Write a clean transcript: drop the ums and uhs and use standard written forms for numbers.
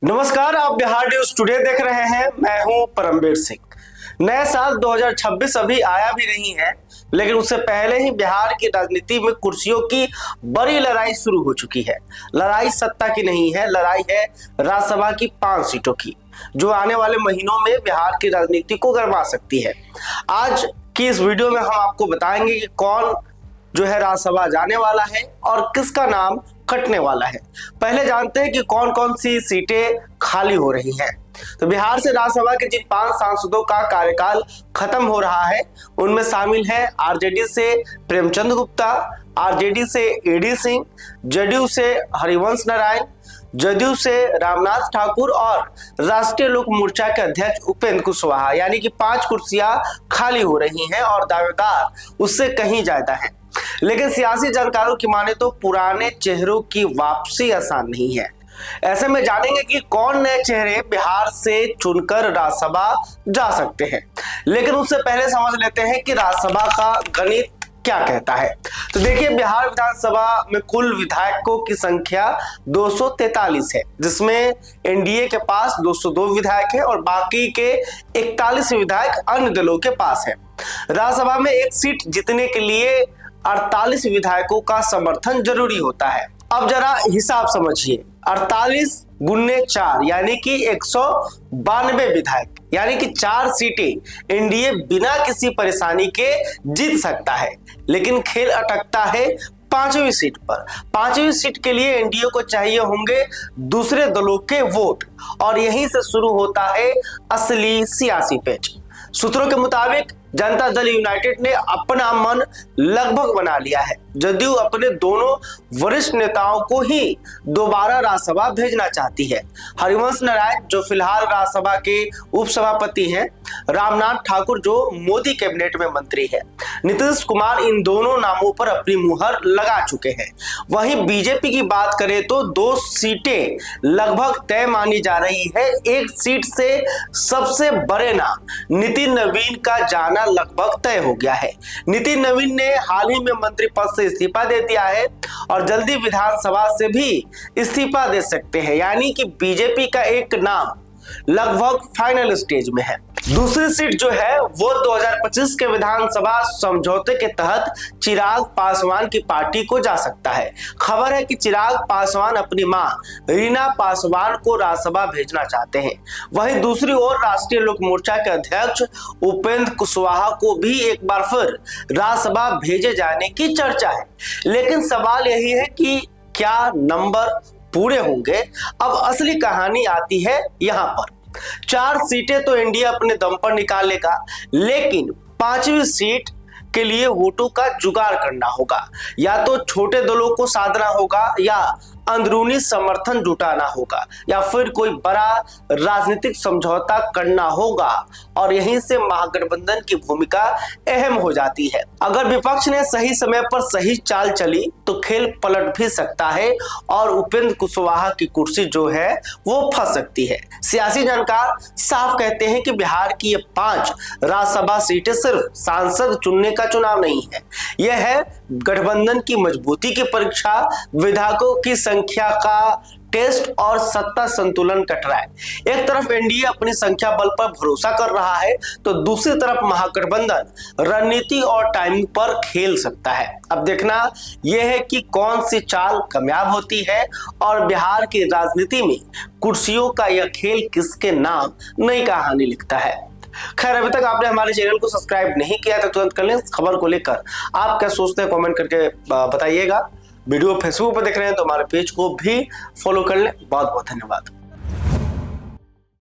नमस्कार, आप Bihar news today देख रहे हैं। मैं हूं परमवीर सिंह। नया साल 2026 अभी आया भी नहीं है, लेकिन उससे पहले ही बिहार की राजनीति में कुर्सियों की बड़ी लड़ाई शुरू हो चुकी है। लड़ाई सत्ता की नहीं है, लड़ाई है राज्यसभा की 5 सीटों की, जो आने वाले महीनों में बिहार की राजनीति को गरमा सकती है। आज की इस वीडियो में हम आपको बताएंगे कि कौन जो है राज्यसभा जाने वाला है और किसका नाम कटने वाला है। पहले जानते हैं कि कौन कौन सी सीटें खाली हो रही हैं। तो बिहार से राज्यसभा के जिन 5 सांसदों का कार्यकाल खत्म हो रहा है, उनमें शामिल है आरजेडी से प्रेमचंद गुप्ता, आरजेडी से एडी सिंह, जदयू से हरिवंश नारायण, जदयू से रामनाथ ठाकुर और राष्ट्रीय लोक मोर्चा के अध्यक्ष उपेंद्र कुशवाहा। यानी कि 5 कुर्सियां खाली हो रही हैं और दावेदार उससे कहीं ज्यादा हैं। लेकिन सियासी जानकारों की माने तो पुराने चेहरों की वापसी आसान नहीं है। ऐसे में जानेंगे कि कौन नए चेहरे बिहार से चुनकर राज्यसभा जा सकते हैं। लेकिन उससे पहले समझ लेते हैं कि राज्यसभा का गणित क्या कहता है। तो देखिए, बिहार विधानसभा में कुल विधायकों की संख्या 243 है, जिसमें एनडीए के पास 202 विधायक है और बाकी के 41 विधायक अन्य दलों के पास है। राज्यसभा में एक सीट जीतने के लिए 48 विधायकों का समर्थन जरूरी होता है। अब जरा हिसाब समझिए, 48 गुने 4 यानी कि 192 विधायक, यानी कि 4 सीटें एनडीए बिना किसी परेशानी के जीत सकता है। लेकिन खेल अटकता है 5वीं सीट पर। 5वीं सीट के लिए एनडीए को चाहिए होंगे दूसरे दलों के वोट, और यहीं से शुरू होता है असली सियासी पेच। सूत्रों के मुताबिक जनता दल यूनाइटेड ने अपना मन लगभग बना लिया है। जदयू अपने दोनों वरिष्ठ नेताओं को ही दोबारा राज्यसभा भेजना चाहती है। हरिवंश नारायण, जो फिलहाल राज्यसभा के उपसभापति हैं, रामनाथ ठाकुर, जो मोदी कैबिनेट में मंत्री है, नीतीश कुमार, इन दोनों नामों पर अपनी मुहर लगा चुके हैं। वहीं बीजेपी की बात करें तो 2 सीटें लगभग तय मानी जा रही है। एक सीट से सबसे बड़े नाम नितिन नवीन का जाना लगभग तय हो गया है। नितिन नवीन ने हाल ही में मंत्री पद से इस्तीफा दे दिया है और जल्दी विधानसभा से भी इस्तीफा दे सकते हैं। यानी कि बीजेपी का एक नाम लगभग फाइनल स्टेज में है। दूसरी सीट जो है वो 2025 के विधानसभा समझौते के तहत चिराग पासवान की पार्टी को जा सकता है। खबर है कि चिराग पासवान अपनी मां रीना पासवान को राज्यसभा भेजना चाहते हैं। वहीं दूसरी ओर राष्ट्रीय लोक मोर्चा के अध्यक्ष उपेंद्र कुशवाहा को भी एक बार फिर राज्यसभा भेजे जाने की चर्चा है। लेकिन सवाल यही है कि क्या नंबर पूरे होंगे। अब असली कहानी आती है यहां पर। 4 सीटें तो एनडीए अपने दम पर निकालेगा, लेकिन 5वीं सीट के लिए वोटों का जुगाड़ करना होगा। या तो छोटे दलों को साधना होगा, या अंदरूनी समर्थन जुटाना होगा, या फिर कोई बड़ा राजनीतिक समझौता करना होगा। और यहीं से महागठबंधन की भूमिका अहम हो जाती है। अगर विपक्ष ने सही समय पर सही चाल चली तो खेल पलट भी सकता है और उपेंद्र कुशवाहा की कुर्सी जो है वो फंस सकती है। सियासी जानकार साफ कहते हैं कि बिहार की ये 5 राज्यसभा सीटें सिर्फ सांसद चुनने का चुनाव नहीं है, यह है गठबंधन की मजबूती की परीक्षा, विधायकों की संख्या का टेस्ट और सत्ता संतुलन का ट्रायल। एक तरफ एनडीए अपनी संख्या बल पर भरोसा कर रहा है, तो दूसरी तरफ महागठबंधन रणनीति और टाइमिंग पर खेल सकता है। अब देखना यह है कि कौन सी चाल कामयाब होती है और बिहार की राजनीति में कुर्सियों का यह खेल किसके नाम नई कहानी लिखता है। खैर, अभी तक आपने हमारे चैनल को सब्सक्राइब नहीं किया तो तुरंत कर लें। इस खबर को लेकर आप क्या सोचते हैं, कमेंट करके बताइएगा। वीडियो फेसबुक पर देख रहे हैं तो हमारे पेज को भी फॉलो कर लें। बहुत बहुत धन्यवाद।